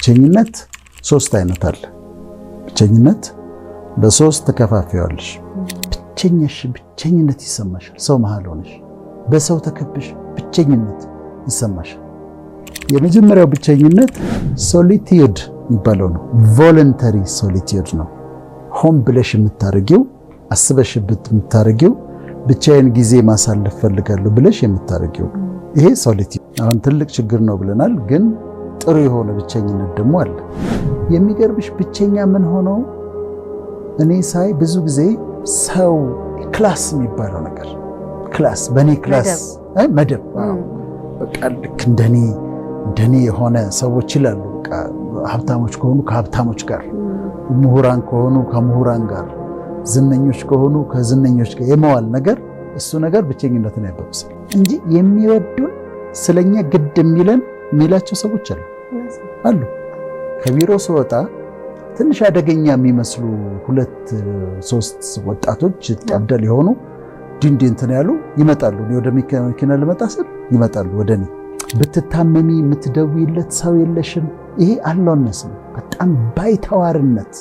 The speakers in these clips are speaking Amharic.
ብቸኝነት ሶስት አይነት አለ። ብቸኝነት በሶስት ተከፋፍያለሽ። ብቸኝነት ይሰማሻል። ሰው መሃል ሆነሽ በሰው ተከብሽ ብቸኝነት ይሰማሻል። የመጀመሪያው ብቸኝነት ሶሊቲዩድ የሚባለው ነው። ቮለንተሪ ሶሊቲዩድ ነው። ሆን ብለሽ የምታረጊው አስበሽበት የምታረጊው ብቻዬን ጊዜ ማሳለፍ ፈልጋለሁ ብለሽ የምታረጊው ይሄ ሶሊቲዩድ። አሁን ትልቅ ችግር ነው ብለናል፣ ግን ጥሩ የሆነ ብቸኝነት ደግሞ አለ። የሚገርምሽ ብቸኛ ምን ሆነው እኔ ሳይ ብዙ ጊዜ ሰው ክላስ የሚባለው ነገር ክላስ በኔ ክላስ መደብ በቃ ልክ እንደኔ የሆነ ሰዎች ይላሉ። በቃ ሀብታሞች ከሆኑ ከሀብታሞች ጋር፣ ምሁራን ከሆኑ ከምሁራን ጋር፣ ዝነኞች ከሆኑ ከዝነኞች ጋር የመዋል ነገር እሱ ነገር ብቸኝነትን ያባብሳል እንጂ የሚወዱን ስለኛ ግድ የሚላቸው ሰዎች አሉ። ከቢሮ ስወጣ ትንሽ አደገኛ የሚመስሉ 2-3 ወጣቶች ጠብደል የሆኑ እንትን ያሉ ይመጣሉ። ወደ መኪና ልመጣ ስል ይመጣሉ ወደኔ። ብትታመሚ የምትደውይለት ሰው የለሽም። ይሄ አለውነስ ነው። በጣም ባይተዋርነት፣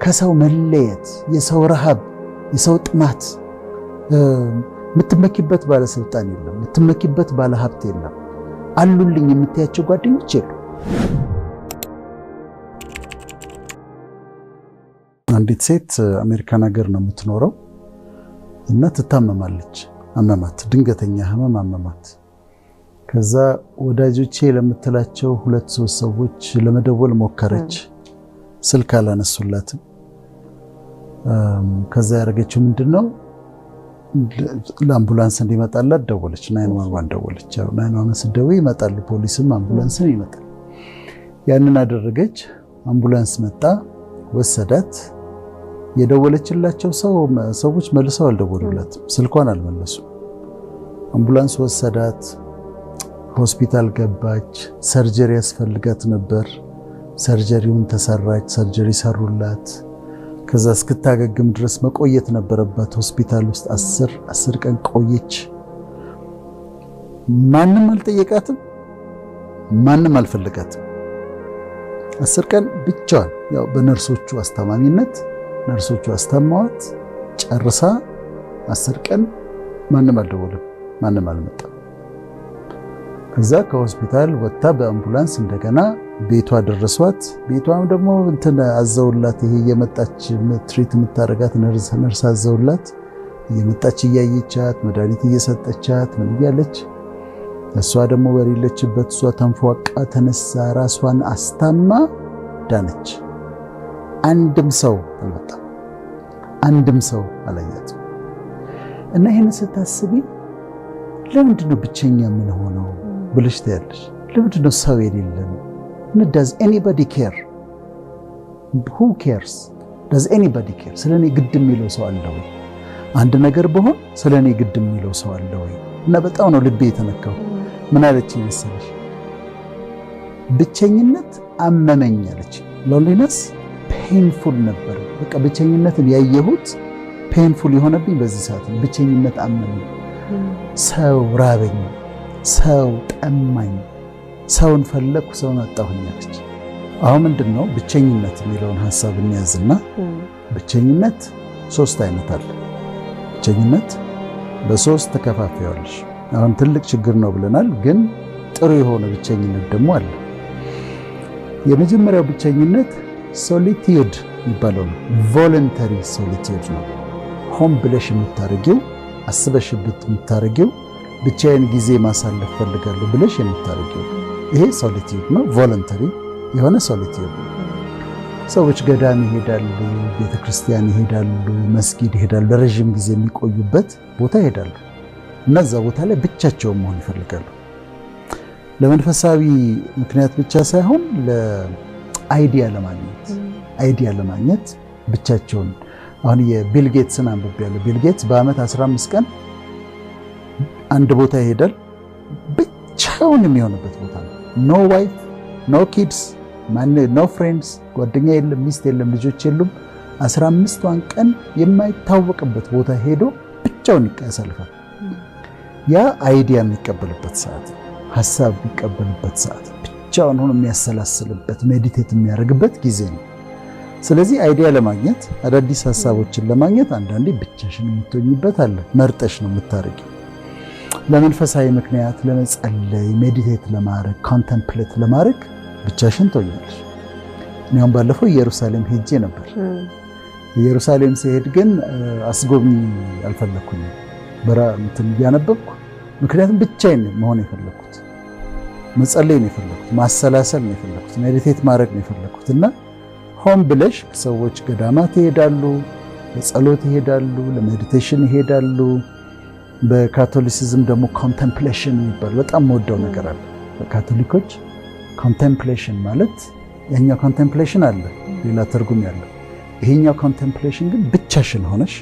ከሰው መለየት፣ የሰው ረሃብ፣ የሰው ጥማት። የምትመኪበት ባለስልጣን የለም፣ የምትመኪበት ባለሀብት የለም። አሉልኝ የምትያቸው ጓደኞች የሉ። አንዲት ሴት አሜሪካን ሀገር ነው የምትኖረው እና ትታመማለች። አመማት፣ ድንገተኛ ህመም አመማት። ከዛ ወዳጆቼ ለምትላቸው 2-3 ሰዎች ለመደወል ሞከረች። ስልክ አላነሱላትም። ከዛ ያደረገችው ምንድነው ለአምቡላንስ እንዲመጣላት ደወለች። 911 ደወለች። 911 ስትደውይ ይመጣሉ፣ ፖሊስም አምቡላንስም ይመጣል። ያንን አደረገች። አምቡላንስ መጣ፣ ወሰዳት። የደወለችላቸው ሰዎች መልሰው አልደወሉላትም፣ ስልኳን አልመለሱም። አምቡላንስ ወሰዳት፣ ሆስፒታል ገባች። ሰርጀሪ ያስፈልጋት ነበር። ሰርጀሪውን ተሰራች፣ ሰርጀሪ ሰሩላት። ከዛ እስክታገግም ድረስ መቆየት ነበረባት ሆስፒታል ውስጥ 10 ቀን ቆየች። ማንም አልጠየቃትም፣ ማንም አልፈለጋትም። 10 ቀን ብቻዋን ያው በነርሶቹ አስተማሚነት ነርሶቹ አስተማዋት። ጨርሳ 10 ቀን ማንም አልደወለም፣ ማንም አልመጣም። ከዛ ከሆስፒታል ወጣ በአምቡላንስ እንደገና ቤቷ ደረሷት። ቤቷም ደግሞ እንትን አዘውላት፣ ይሄ የመጣች ትሪት የምታረጋት ነርስ አዘውላት፣ እየመጣች እያየቻት መድኃኒት እየሰጠቻት ምን እያለች፣ እሷ ደግሞ በሌለችበት እሷ ተንፏቃ ተነሳ፣ ራሷን አስታማ ዳነች። አንድም ሰው አልመጣም፣ አንድም ሰው አላያትም። እና ይሄን ስታስቢ ለምንድን ነው ብቸኛ ምን ሆነው ብለሽ ታያለሽ። ለምንድን ነው ሰው የሌለን? does anybody care? who cares? does anybody care? ስለኔ ግድ የሚለው ሰው አለ ወይ? አንድ ነገር በሆን ስለኔ ግድ የሚለው ሰው አለ ወይ? እና በጣም ነው ልቤ የተነካው። ምን አለች መሰለሽ? ብቸኝነት አመመኝ አለች። loneliness painful ነበር። በቃ ብቸኝነትን ያየሁት painful የሆነብኝ በዚህ ሰዓት ነው። ብቸኝነት አመመኝ፣ ሰው ራበኝ፣ ሰው ጠማኝ፣ ሰውን ፈለኩ፣ ሰውን አጣሁኝ አለች። አሁን ምንድነው ብቸኝነት የሚለውን ሐሳብ እንያዝና ብቸኝነት 3 አይነት አለ። ብቸኝነት በ3 ተከፋፍያለሽ። አሁን ትልቅ ችግር ነው ብለናል፣ ግን ጥሩ የሆነ ብቸኝነት ደግሞ አለ። የመጀመሪያው ብቸኝነት ሶሊቲዩድ የሚባለው ነው። ቮለንተሪ ሶሊቲዩድ ነው። ሆን ብለሽ የምታረጊው አስበሽበት የምታረጊው ብቻዬን ጊዜ ማሳለፍ ፈልጋለሁ ብለሽ የምታረጊው ይሄ ሶሊቲዩድ ነው። ቮለንተሪ የሆነ ሶሊቲዩድ ነው። ሰዎች ገዳም ይሄዳሉ፣ ቤተክርስቲያን ይሄዳሉ፣ መስጊድ ይሄዳሉ፣ ለረጅም ጊዜ የሚቆዩበት ቦታ ይሄዳሉ እና እዛ ቦታ ላይ ብቻቸውን መሆን ይፈልጋሉ። ለመንፈሳዊ ምክንያት ብቻ ሳይሆን ለአይዲያ ለማግኘት ብቻቸውን። አሁን የቢል ጌትስን አንብቤያለሁ። ቢል ጌትስ በአመት 15 ቀን አንድ ቦታ ይሄዳል። ብቻውን የሚሆንበት ቦታ ነው። ኖ ዋይፍ፣ ኖ ኪድስ፣ ኖ ፍሬንድስ፣ ጓደኛ የለም፣ ሚስት የለም፣ ልጆች የሉም። 15ቷን ቀን የማይታወቅበት ቦታ ሄዶ ብቻውን ያሳልፋል። ያ አይዲያ የሚቀበልበት ሰዓት፣ ሐሳብ የሚቀበልበት ሰዓት፣ ብቻውን ሆኖ የሚያሰላስልበት ሜዲቴት የሚያደርግበት ጊዜ ነው። ስለዚህ አይዲያ ለማግኘት አዳዲስ ሀሳቦችን ለማግኘት አንዳንዴ ብቻሽን የምትሆኝበት አለ። መርጠሽ ነው የምታረጊው። ለመንፈሳዊ ምክንያት ለመጸለይ፣ ሜዲቴት ለማድረግ፣ ኮንተምፕሌት ለማድረግ ብቻሽን ትሆኛለሽ። እኔም ባለፈው ኢየሩሳሌም ሄጄ ነበር። ኢየሩሳሌም ሲሄድ ግን አስጎብኝ አልፈለኩኝም። እንትን እያነበብኩ ምክንያቱም ብቻዬን መሆን የፈለኩት፣ መጸለይ ነው የፈለኩት፣ ማሰላሰል ነው የፈለኩት፣ ሜዲቴት ማድረግ ነው የፈለኩት እና ሆን ብለሽ ሰዎች ገዳማት ይሄዳሉ፣ ለጸሎት ይሄዳሉ፣ ለሜዲቴሽን ይሄዳሉ። በካቶሊሲዝም ደግሞ ኮንተምፕሌሽን የሚባል በጣም ወደው ነገር አለ። በካቶሊኮች ኮንተምፕሌሽን ማለት ያኛው ኮንተምፕሌሽን አለ ሌላ ትርጉም ያለው፣ ይሄኛው ኮንተምፕሌሽን ግን ብቻሽን ሆነሽ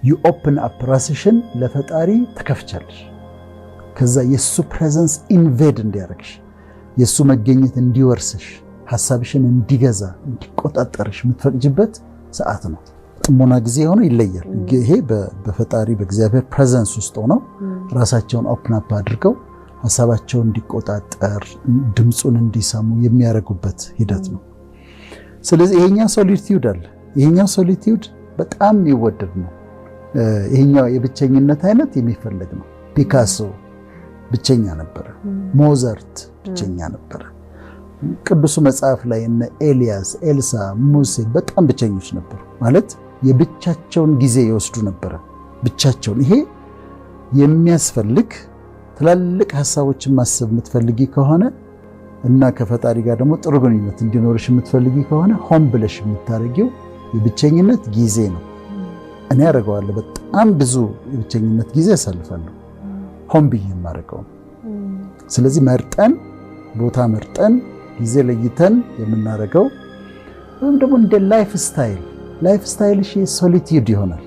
ዩ ኦፕን አፕ ራስሽን ለፈጣሪ ተከፍቻለሽ። ከዛ የሱ ፕሬዘንስ ኢንቬድ እንዲያደርግሽ፣ የሱ መገኘት እንዲወርስሽ፣ ሐሳብሽን እንዲገዛ እንዲቆጣጠርሽ የምትፈቅጅበት ሰዓት ነው። ጥሞና ጊዜ ሆኖ ይለያል። ይሄ በፈጣሪ በእግዚአብሔር ፕሬዘንስ ውስጥ ሆነው ራሳቸውን ኦፕን አፕ አድርገው ሐሳባቸውን እንዲቆጣጠር ድምፁን እንዲሰሙ የሚያደርጉበት ሂደት ነው። ስለዚህ ይሄኛው ሶሊቲዩድ አለ። ይሄኛው ሶሊቲዩድ በጣም የሚወደድ ነው። ይሄኛው የብቸኝነት አይነት የሚፈልግ ነው። ፒካሶ ብቸኛ ነበረ። ሞዛርት ብቸኛ ነበረ። ቅዱሱ መጽሐፍ ላይ እነ ኤልያስ፣ ኤልሳ፣ ሙሴ በጣም ብቸኞች ነበሩ። ማለት የብቻቸውን ጊዜ ይወስዱ ነበረ። ብቻቸውን ይሄ የሚያስፈልግ ትላልቅ ሐሳቦችን ማሰብ የምትፈልጊ ከሆነ እና ከፈጣሪ ጋር ደግሞ ጥሩ ግንኙነት እንዲኖርሽ የምትፈልጊ ከሆነ ሆን ብለሽ የምታረጊው የብቸኝነት ጊዜ ነው። እኔ ያደርገዋለሁ። በጣም ብዙ የብቸኝነት ጊዜ ያሳልፋለሁ ሆን ብዬ የማደርገው። ስለዚህ መርጠን ቦታ መርጠን ጊዜ ለይተን የምናደርገው ወይም ደግሞ እንደ ላይፍ ስታይልሽ ሶሊቲዩድ ይሆናል።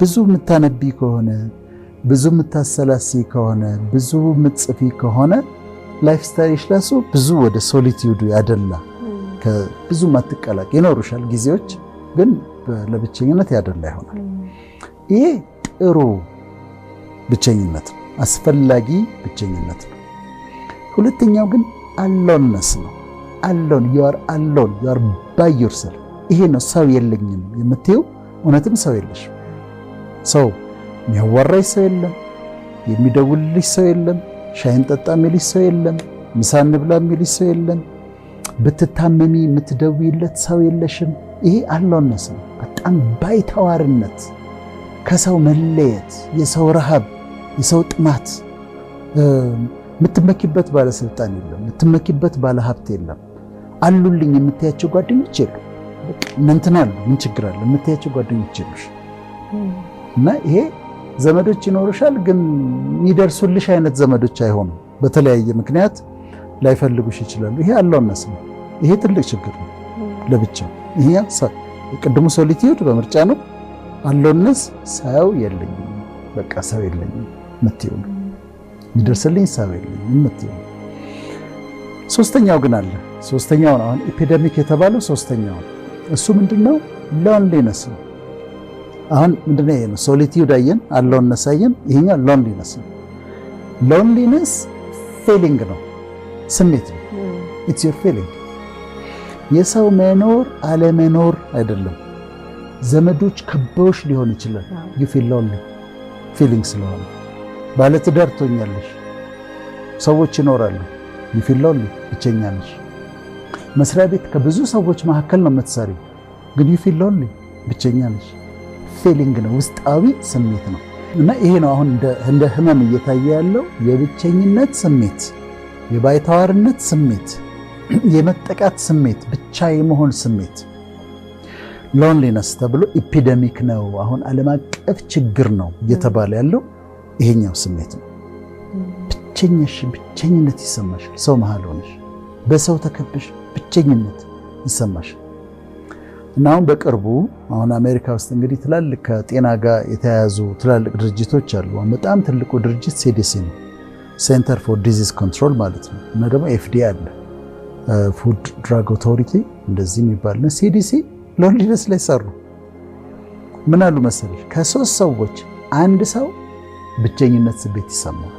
ብዙ የምታነቢ ከሆነ ብዙ የምታሰላሲ ከሆነ ብዙ የምትጽፊ ከሆነ ላይፍ ስታይልሽ ላሱ ብዙ ወደ ሶሊቲዩዱ ያደላ ብዙ ማትቀላቅ ይኖሩሻል ጊዜዎች፣ ግን ለብቸኝነት ያደላ ይሆናል። ይሄ ጥሩ ብቸኝነት ነው፣ አስፈላጊ ብቸኝነት ነው። ሁለተኛው ግን አሎንነስ ነው። አሎን you are by yourself። ይሄ ነው ሰው የለኝም የምትይው። እውነትም ሰው የለሽም። ሰው የሚያዋራሽ ሰው የለም፣ የሚደውልልሽ ሰው የለም፣ ሻይን ጠጣ የሚልሽ ሰው የለም፣ ምሳ እንብላ የሚልሽ ሰው የለም፣ ብትታመሚ የምትደውይለት ሰው የለሽም። ይሄ አሎንነስ ነው። በጣም ባይተዋርነት፣ ከሰው መለየት፣ የሰው ረሃብ፣ የሰው ጥማት። የምትመኪበት ባለስልጣን የለም፣ የምትመኪበት ባለሀብት የለም። አሉልኝ የምትያቸው ጓደኞች የሉ። እንትና አሉ ምን ችግር አለ የምትያቸው ጓደኞች የሉሽ። እና ይሄ ዘመዶች ይኖሩሻል፣ ግን የሚደርሱልሽ አይነት ዘመዶች አይሆኑም። በተለያየ ምክንያት ላይፈልጉሽ ይችላሉ። ይሄ አሎንነስ ነው። ይሄ ትልቅ ችግር ነው ለብቻው። ይሄ የቅድሙ ሶሊቲዩድ በምርጫ ነው። አሎንነስ ሰው የለኝም፣ በቃ ሰው የለኝም የምትይው ነው። የሚደርስልኝ ሰው የለኝም የምትይው ነው። ሶስተኛው ግን አለ። ሶስተኛው ነው አሁን ኤፒደሚክ የተባለው ሶስተኛው። እሱ ምንድነው? ሎንሊነስ ነው። አሁን ምንድነው? ይሄ ነው ሶሊቲዩድ አየን፣ አሎንነስ አየን። ይሄኛው ሎንሊነስ ነው። ሎንሊነስ ፊሊንግ ነው፣ ስሜት ነው። ኢትስ ዩር ፊሊንግ። የሰው መኖር አለመኖር አይደለም። ዘመዶች ከበውሽ ሊሆን ይችላል። ዩ ፊል ሎንሊ ፊሊንግ ስለሆነ ባለትዳር ትሆኛለሽ፣ ሰዎች ይኖራሉ። ዩ ፊል ሎንሊ ብቸኛ ነሽ። መስሪያ ቤት ከብዙ ሰዎች መካከል ነው የምትሰሪው፣ ግን ዩ ፊል ሎንሊ ብቸኛ ነሽ። ፊሊንግ ነው፣ ውስጣዊ ስሜት ነው። እና ይሄ ነው አሁን እንደ ህመም እየታየ ያለው የብቸኝነት ስሜት፣ የባይተዋርነት ስሜት፣ የመጠቃት ስሜት፣ ብቻ የመሆን ስሜት ሎንሊነስ ተብሎ ኢፒደሚክ ነው። አሁን ዓለም አቀፍ ችግር ነው እየተባለ ያለው ይሄኛው ስሜት ነው። ብቸኝነት ይሰማሻል። ሰው መሃል ሆነሽ በሰው ተከበሽ ብቸኝነት ይሰማሻል። እና አሁን በቅርቡ አሁን አሜሪካ ውስጥ እንግዲህ ትላልቅ ከጤና ጋር የተያያዙ ትላልቅ ድርጅቶች አሉ። በጣም ትልቁ ድርጅት ሲዲሲ ነው፣ ሴንተር ፎር ዲዚዝ ኮንትሮል ማለት ነው። እና ደግሞ ኤፍዲኤ አለ፣ ፉድ ድራግ ኦቶሪቲ እንደዚህ የሚባል ነው። ሲዲሲ ሎንሊነስ ላይ ሰሩ። ምን አሉ መሰለሽ? ከ3 ሰዎች አንድ ሰው ብቸኝነት ስሜት ይሰማል።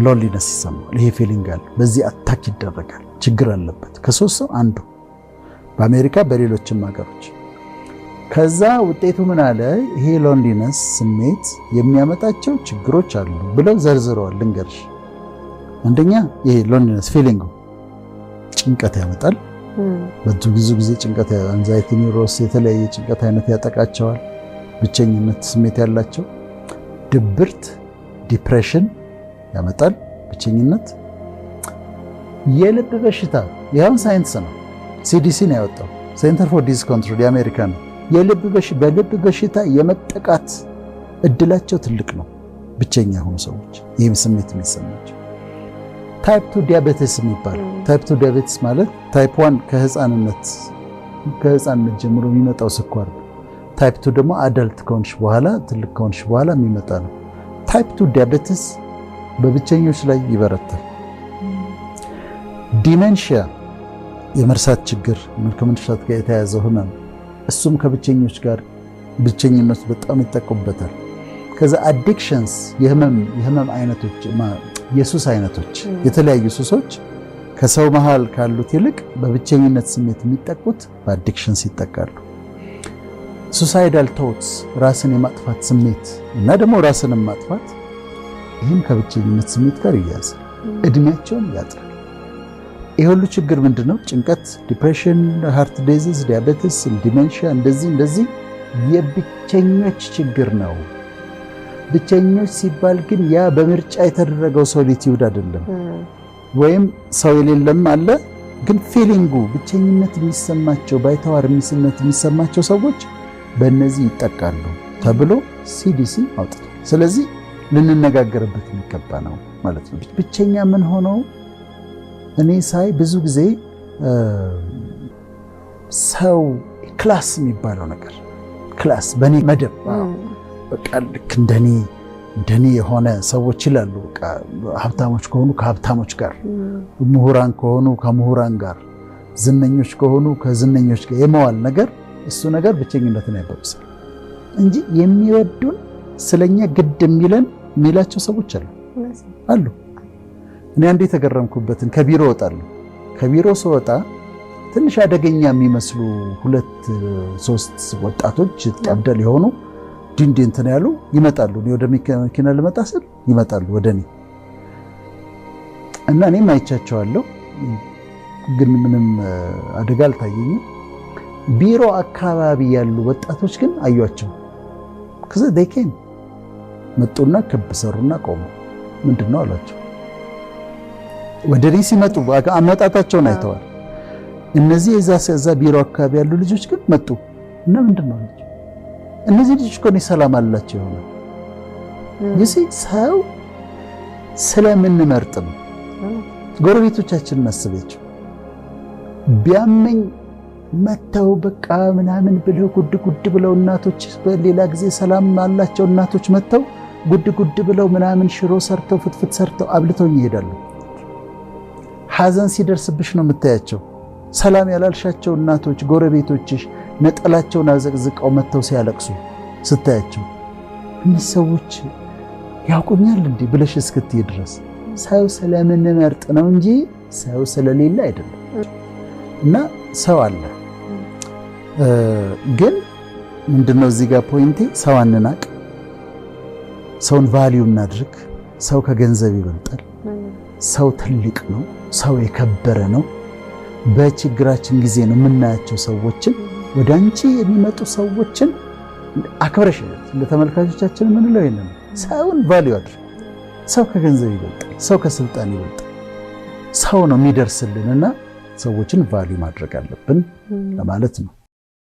ሎንሊነስ ይሰማዋል። ይሄ ፊሊንግ አለ። በዚህ አታክ ይደረጋል። ችግር አለበት። ከ3 ሰው አንዱ በአሜሪካ በሌሎችም ሀገሮች። ከዛ ውጤቱ ምን አለ? ይሄ ሎንሊነስ ስሜት የሚያመጣቸው ችግሮች አሉ ብለው ዘርዝረዋል። ልንገርሽ። አንደኛ ይሄ ሎንሊነስ ፊሊንግ ጭንቀት ያመጣል። ብዙ ጊዜ ጭንቀት፣ አንዛይቲ ኒውሮስ፣ የተለያየ ጭንቀት አይነት ያጠቃቸዋል። ብቸኝነት ስሜት ያላቸው ድብርት፣ ዲፕሬሽን ያመጣል ብቸኝነት። የልብ በሽታ ያው ሳይንስ ነው፣ ሲዲሲ ነው ያወጣው፣ ሴንተር ፎር ዲዚዝ ኮንትሮል የአሜሪካ ነው። በልብ በሽታ የመጠቃት እድላቸው ትልቅ ነው ብቸኛ የሆኑ ሰዎች፣ ይህም ስሜት የሚሰማቸው። ታይፕ 2 ዲያቤቲስ የሚባለው ታይፕ 2 ዲያቤቲስ ማለት ታይፕ 1 ከህፃንነት ጀምሮ የሚመጣው ስኳር ነው። ታይፕ 2 ደግሞ አዳልት ከሆንሽ በኋላ ትልቅ ከሆንሽ በኋላ የሚመጣ ነው። ታይፕ 2 ዲያቤቲስ በብቸኞች ላይ ይበረታል። ዲሜንሺያ የመርሳት ችግር ከመርሳት ጋር የተያያዘ ህመም፣ እሱም ከብቸኞች ጋር ብቸኝነት በጣም ይጠቁበታል። ከዛ አዲክሽንስ የህመም አይነቶች፣ የሱስ አይነቶች፣ የተለያዩ ሱሶች ከሰው መሃል ካሉት ይልቅ በብቸኝነት ስሜት የሚጠቁት በአዲክሽንስ ይጠቃሉ። ሱሳይዳል ቶትስ ራስን የማጥፋት ስሜት እና ደግሞ ራስን ማጥፋት፣ ይህም ከብቸኝነት ስሜት ጋር ይያዛል። እድሜያቸውን ያጥራል። ይህ ሁሉ ችግር ምንድነው? ጭንቀት፣ ዲፕሬሽን፣ ሃርት ዲዚዝ፣ ዲያቤቲስ፣ ዲሜንሺያ እንደዚህ የብቸኞች ችግር ነው። ብቸኞች ሲባል ግን ያ በምርጫ የተደረገው ሶሊቲዩድ አይደለም። ወይም ሰው የሌለም አለ፣ ግን ፊሊንጉ ብቸኝነት የሚሰማቸው ባይተዋርነት የሚሰማቸው ሰዎች በእነዚህ ይጠቃሉ ተብሎ ሲዲሲ አውጥቷል። ስለዚህ ልንነጋገርበት የሚገባ ነው ማለት ነው። ብቸኛ ምን ሆኖ እኔ ሳይ ብዙ ጊዜ ሰው ክላስ የሚባለው ነገር ክላስ በእኔ መደብ በቃ ልክ እንደኔ የሆነ ሰዎች ይላሉ። በቃ ሀብታሞች ከሆኑ ከሀብታሞች ጋር፣ ምሁራን ከሆኑ ከምሁራን ጋር፣ ዝነኞች ከሆኑ ከዝነኞች ጋር የመዋል ነገር፣ እሱ ነገር ብቸኝነትን ያባብሳል እንጂ የሚወዱን ስለኛ ግድ የሚላቸው ሰዎች አሉ። እኔ አንዴ የተገረምኩበትን ከቢሮ እወጣለሁ። ከቢሮ ስወጣ ትንሽ አደገኛ የሚመስሉ 2-3 ወጣቶች ጠብደል የሆኑ ዲንዲ እንትን ያሉ ይመጣሉ። እኔ ወደ መኪና ልመጣ ስል ይመጣሉ ወደ እኔ እና እኔም አይቻቸዋለሁ፣ ግን ምንም አደጋ አልታየኝም። ቢሮ አካባቢ ያሉ ወጣቶች ግን አዩአቸው። ከዛ ዴኬን መጡና ክብ ሰሩና ቆሙ። ምንድነው አሏቸው። ወደ እኔ ሲመጡ አመጣጣቸውን አይተዋል። እነዚህ እዛ ቢሮ አካባቢ ያሉ ልጆች ግን መጡ እና ምንድነው አሏቸው። እነዚህ ልጆች እኮ እኔ ሰላም አላቸው ይሆናል። ሰው ስለምንመርጥ ነው። ጎረቤቶቻችንን አስቤቸው ቢያመኝ መተው በቃ ምናምን ብለው ጉድ ብለው እናቶች በሌላ ጊዜ ሰላም አላቸው እናቶች መተው ጉድ ብለው ምናምን ሽሮ ሰርተው ፍትፍት ሰርተው አብልተውኝ ይሄዳሉ። ሐዘን ሲደርስብሽ ነው የምታያቸው። ሰላም ያላልሻቸው እናቶች ጎረቤቶችሽ ነጠላቸውን አዘቅዝቀው መተው ሲያለቅሱ ስታያቸው እነዚህ ሰዎች ያውቁኛል እንዴ ብለሽ እስክትይ ድረስ ሰው ስለምንመርጥ ነው እንጂ ሰው ስለሌለ አይደለም። እና ሰው አለ፣ ግን ምንድነው እዚህ ጋር ፖይንቴ፣ ሰው አንናቅ፣ ሰውን ቫልዩ እናድርግ። ሰው ከገንዘብ ይበልጣል። ሰው ትልቅ ነው። ሰው የከበረ ነው። በችግራችን ጊዜ ነው የምናያቸው ሰዎችን፣ ወደ አንቺ የሚመጡ ሰዎችን አክብረሽ ለተመልካቾቻችን የምንለው ይሄንን ሰውን ቫልዩ አድርግ። ሰው ከገንዘብ ይበልጣል። ሰው ከስልጣን ይበልጣል። ሰው ነው የሚደርስልንና ሰዎችን ቫልዩ ማድረግ አለብን ለማለት ነው።